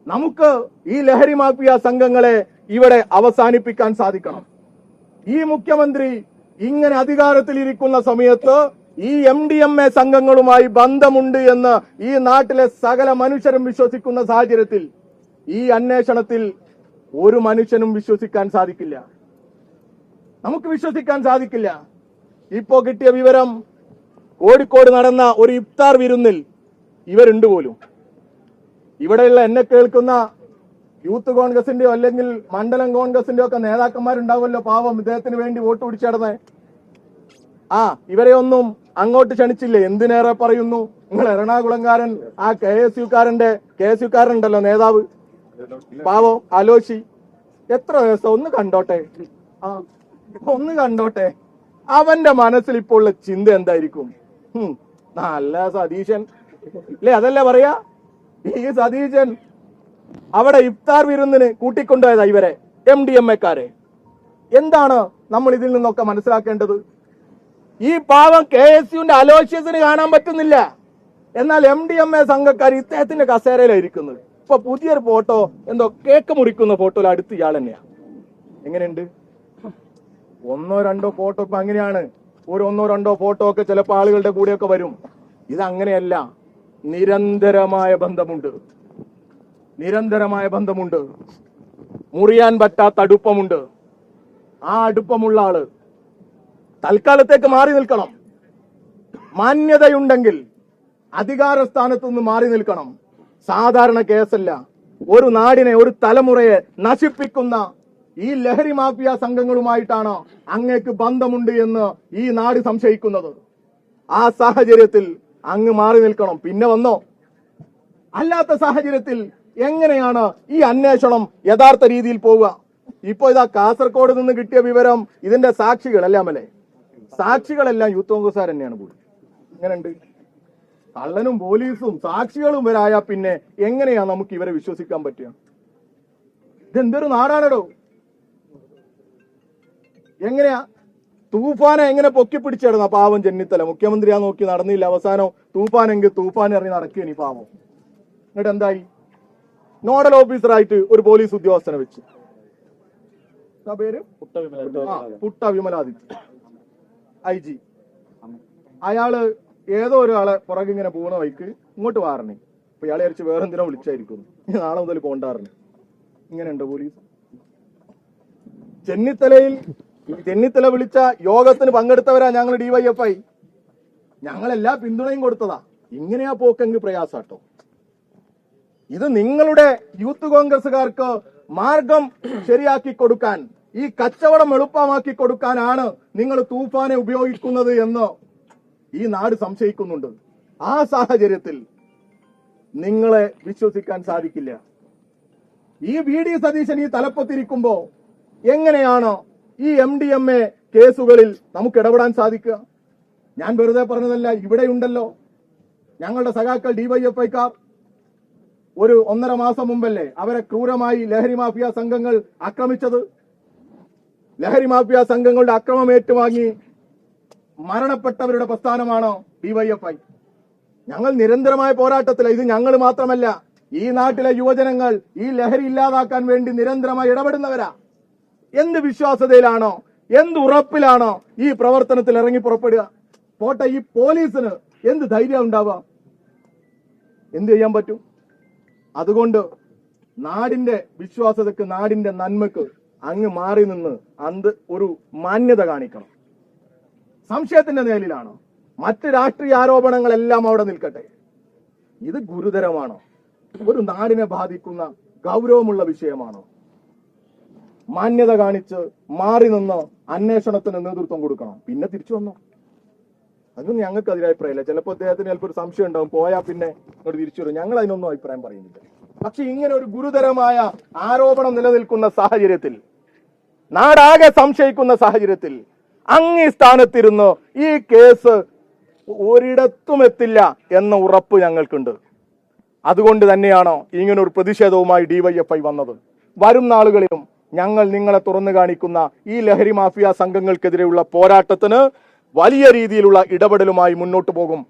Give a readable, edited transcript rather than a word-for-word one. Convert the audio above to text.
നമുക്ക് ഈ ലഹരി മാഫിയ സംഘങ്ങളെ ഇവിടെ അവസാനിപ്പിക്കാൻ സാധിക്കണം. ഈ മുഖ്യമന്ത്രി ഇങ്ങനെ അധികാരത്തിലിരിക്കുന്ന സമയത്ത് ഈ MDMA സംഘങ്ങളുമായി ബന്ധമുണ്ട് എന്ന് ഈ നാട്ടിലെ സകല മനുഷ്യരും വിശ്വസിക്കുന്ന സാഹചര്യത്തിൽ ഈ അന്വേഷണത്തിൽ ഒരു മനുഷ്യനും വിശ്വസിക്കാൻ സാധിക്കില്ല. നമുക്ക് വിശ്വസിക്കാൻ സാധിക്കില്ല. ഇപ്പോ കിട്ടിയ വിവരം, കോഴിക്കോട് നടന്ന ഒരു ഇഫ്താർ വിരുന്നിൽ ഇവരുണ്ട് പോലും. ഇവിടെയുള്ള എന്നെ കേൾക്കുന്ന യൂത്ത് കോൺഗ്രസിന്റെയോ അല്ലെങ്കിൽ മണ്ഡലം കോൺഗ്രസിന്റെയോ ഒക്കെ നേതാക്കന്മാരുണ്ടാവുമല്ലോ, പാവം ഇദ്ദേഹത്തിന് വേണ്ടി വോട്ട് പിടിച്ചടന്നേ. ഇവരെ ഒന്നും അങ്ങോട്ട് ക്ഷണിച്ചില്ലേ? എന്തിനേറെ പറയുന്നു, നിങ്ങൾ എറണാകുളംകാരൻ ആ KSUക്കാരനുണ്ടല്ലോ നേതാവ്, പാവം അലോഷി, എത്ര ദിവസം ഒന്ന് കണ്ടോട്ടെ, ഒന്ന് കണ്ടോട്ടെ. അവന്റെ മനസ്സിൽ ഇപ്പോൾ ഉള്ള ചിന്ത എന്തായിരിക്കും? നല്ല സതീശൻ അല്ലേ, അതല്ലേ പറയാ? ഈ സതീശൻ അവിടെ ഇഫ്താർ വിരുന്നിന് കൂട്ടിക്കൊണ്ടുപോയതാ ഇവരെ MDMA-ക്കാരെ. എന്താണ് നമ്മൾ ഇതിൽ നിന്നൊക്കെ മനസ്സിലാക്കേണ്ടത്? ഈ പാവം KSUവിന്റെ അലോഷ്യസിന് കാണാൻ പറ്റുന്നില്ല, എന്നാൽ MDMA സംഘക്കാർ ഇദ്ദേഹത്തിന്റെ കസേരയിലായിരിക്കുന്നത്. ഇപ്പൊ പുതിയൊരു ഫോട്ടോ, എന്തോ കേക്ക് മുറിക്കുന്ന ഫോട്ടോയിൽ അടുത്ത് ഇയാൾ തന്നെയാ. എങ്ങനെയുണ്ട്? ഒന്നോ രണ്ടോ ഫോട്ടോ ഇപ്പൊ അങ്ങനെയാണ്. ഒരു ഒന്നോ രണ്ടോ ഫോട്ടോ ഒക്കെ ചിലപ്പോൾ ആളുകളുടെ കൂടെയൊക്കെ വരും. ഇതങ്ങനെയല്ല, നിരന്തരമായ ബന്ധമുണ്ട്, നിരന്തരമായ ബന്ധമുണ്ട്. മുറിയാൻ പറ്റാത്ത അടുപ്പമുണ്ട്. ആ അടുപ്പമുള്ള ആള് തൽക്കാലത്തേക്ക് മാറി നിൽക്കണം. മാന്യതയുണ്ടെങ്കിൽ അധികാര സ്ഥാനത്ത് നിന്ന് മാറി നിൽക്കണം. സാധാരണ കേസല്ല. ഒരു നാടിനെ, ഒരു തലമുറയെ നശിപ്പിക്കുന്ന ഈ ലഹരി മാഫിയ സംഘങ്ങളുമായിട്ടാണ് അങ്ങേക്ക് ബന്ധമുണ്ട് എന്ന് ഈ നാട് സംശയിക്കുന്നത്. ആ സാഹചര്യത്തിൽ അങ്ങ് മാറി നിൽക്കണം. പിന്നെ വന്നോ? അല്ലാത്ത സാഹചര്യത്തിൽ എങ്ങനെയാണ് ഈ അന്വേഷണം യഥാർത്ഥ രീതിയിൽ പോവുക? ഇപ്പോ ഇതാ കാസർഗോഡ് നിന്ന് കിട്ടിയ വിവരം, ഇതിന്റെ സാക്ഷികളെല്ലാം അല്ലേ, സാക്ഷികളെല്ലാം യൂത്ത് കോൺഗ്രസ്സുകാർ തന്നെയാണ് പോലും. എങ്ങനെയുണ്ട്? കള്ളനും പോലീസും സാക്ഷികളും വരായ പിന്നെ എങ്ങനെയാ നമുക്ക് ഇവരെ വിശ്വസിക്കാൻ പറ്റുക? ഇതെന്തൊരു നാടാണോ? എങ്ങനെയാ തൂഫാനെ എങ്ങനെ പൊക്കി പിടിച്ചിടുന്ന പാവം ചെന്നിത്തല മുഖ്യമന്ത്രിയാ നോക്കി നടന്നില്ല. അവസാനം തൂഫാനെങ്കിൽ തൂഫാൻ ഇറങ്ങി നടക്കുകയാണ് ഈ പാവം. എന്നിട്ട് എന്തായി? നോഡൽ ഓഫീസറായിട്ട് ഒരു പോലീസ് ഉദ്യോഗസ്ഥനെ വെച്ച്, പേര് പുട്ട വിമലാദിത്യ, IG. അയാള് ഏതോ ഒരാളെ പുറകിങ്ങനെ പോകുന്ന വഴിക്ക് ഇങ്ങോട്ട് വാറണേ. അപ്പൊ ഇയാളെ അരിച്ച് വേറെന്തിനോ വിളിച്ചായിരിക്കും, നാളെ മുതൽ കൊണ്ടാറണേ. ഇങ്ങനെയുണ്ടോ പോലീസ്? ചെന്നിത്തല വിളിച്ച യോഗത്തിന് പങ്കെടുത്തവരാ ഞങ്ങൾ DYFI. ഞങ്ങളെല്ലാ പിന്തുണയും കൊടുത്തതാ. ഇങ്ങനെയാ പോക്കെങ്കിൽ പ്രയാസാട്ടോ. ഇത് നിങ്ങളുടെ യൂത്ത് കോൺഗ്രസുകാർക്ക് മാർഗം ശരിയാക്കി കൊടുക്കാൻ, ഈ കച്ചവടം എളുപ്പമാക്കി കൊടുക്കാനാണ് നിങ്ങൾ തൂഫാനെ ഉപയോഗിക്കുന്നത് എന്ന് ഈ നാട് സംശയിക്കുന്നുണ്ട്. ആ സാഹചര്യത്തിൽ നിങ്ങളെ വിശ്വസിക്കാൻ സാധിക്കില്ല. ഈ VD സതീശൻ ഈ തലപ്പത്തിരിക്കുമ്പോ എങ്ങനെയാണ് ഈ MDMA കേസുകളിൽ നമുക്ക് ഇടപെടാൻ സാധിക്കുക? ഞാൻ വെറുതെ പറഞ്ഞതല്ല, ഇവിടെയുണ്ടല്ലോ ഞങ്ങളുടെ സഖാക്കൾ DYFI-ക്കാർ. ഒരു 1.5 മാസം മുമ്പല്ലേ അവരെ ക്രൂരമായി ലഹരി മാഫിയ സംഘങ്ങൾ ആക്രമിച്ചത്. ലഹരി മാഫിയ സംഘങ്ങളുടെ അക്രമം ഏറ്റുവാങ്ങി മരണപ്പെട്ടവരുടെ പ്രസ്ഥാനമാണ് DYFI. ഞങ്ങൾ നിരന്തരമായ പോരാട്ടത്തിലാണ്. ഇത് ഞങ്ങൾ മാത്രമല്ല, ഈ നാട്ടിലെ യുവജനങ്ങൾ ഈ ലഹരി ഇല്ലാതാക്കാൻ വേണ്ടി നിരന്തരമായി ഇടപെടുന്നവരാ. എന്ത് വിശ്വാസതയിലാണോ, എന്ത് ഉറപ്പിലാണോ ഈ പ്രവർത്തനത്തിൽ ഇറങ്ങി പുറപ്പെടുക? പോട്ടെ, ഈ പോലീസിന് എന്ത് ധൈര്യം ഉണ്ടാവുക? എന്ത് ചെയ്യാൻ പറ്റും? അതുകൊണ്ട് നാടിന്റെ വിശ്വാസതയ്ക്ക്, നാടിന്റെ നന്മക്ക് അങ്ങ് മാറി നിന്ന് ഒരു മാന്യത കാണിക്കണം. സംശയത്തിന്റെ നിഴലിലാണ്. മറ്റ് രാഷ്ട്രീയ ആരോപണങ്ങളെല്ലാം അവിടെ നിൽക്കട്ടെ. ഇത് ഗുരുതരമാണോ? ഒരു നാടിനെ ബാധിക്കുന്ന ഗൗരവമുള്ള വിഷയമാണോ? മാന്യത കാണിച്ച് മാറി നിന്ന് അന്വേഷണത്തിന് നേതൃത്വം കൊടുക്കണം. പിന്നെ തിരിച്ചു വന്നോ? അതൊന്നും ഞങ്ങൾക്ക് അതിൽ അഭിപ്രായമില്ല. ചിലപ്പോൾ അദ്ദേഹത്തിന് ചിലപ്പോൾ ഒരു സംശയം ഉണ്ടാവും, പോയാൽ പിന്നെ ഇങ്ങോട്ട് തിരിച്ചു വരും. ഞങ്ങൾ അതിനൊന്നും അഭിപ്രായം പറയുന്നില്ല. പക്ഷെ ഇങ്ങനെ ഒരു ഗുരുതരമായ ആരോപണം നിലനിൽക്കുന്ന സാഹചര്യത്തിൽ, നാടാകെ സംശയിക്കുന്ന സാഹചര്യത്തിൽ അങ്ങീ സ്ഥാനത്തിരുന്ന് ഈ കേസ് ഒരിടത്തും എത്തില്ല എന്ന ഉറപ്പ് ഞങ്ങൾക്കുണ്ട്. അതുകൊണ്ട് തന്നെയാണ് ഇങ്ങനൊരു പ്രതിഷേധവുമായി DYFI വന്നത്. വരും നാളുകളിലും ഞങ്ങൾ നിങ്ങളെ തുറന്നു കാണിക്കുന്ന ഈ ലഹരി മാഫിയ സംഘങ്ങൾക്കെതിരെയുള്ള പോരാട്ടത്തിന് വലിയ രീതിയിലുള്ള ഇടപെടലുമായി മുന്നോട്ട് പോകും.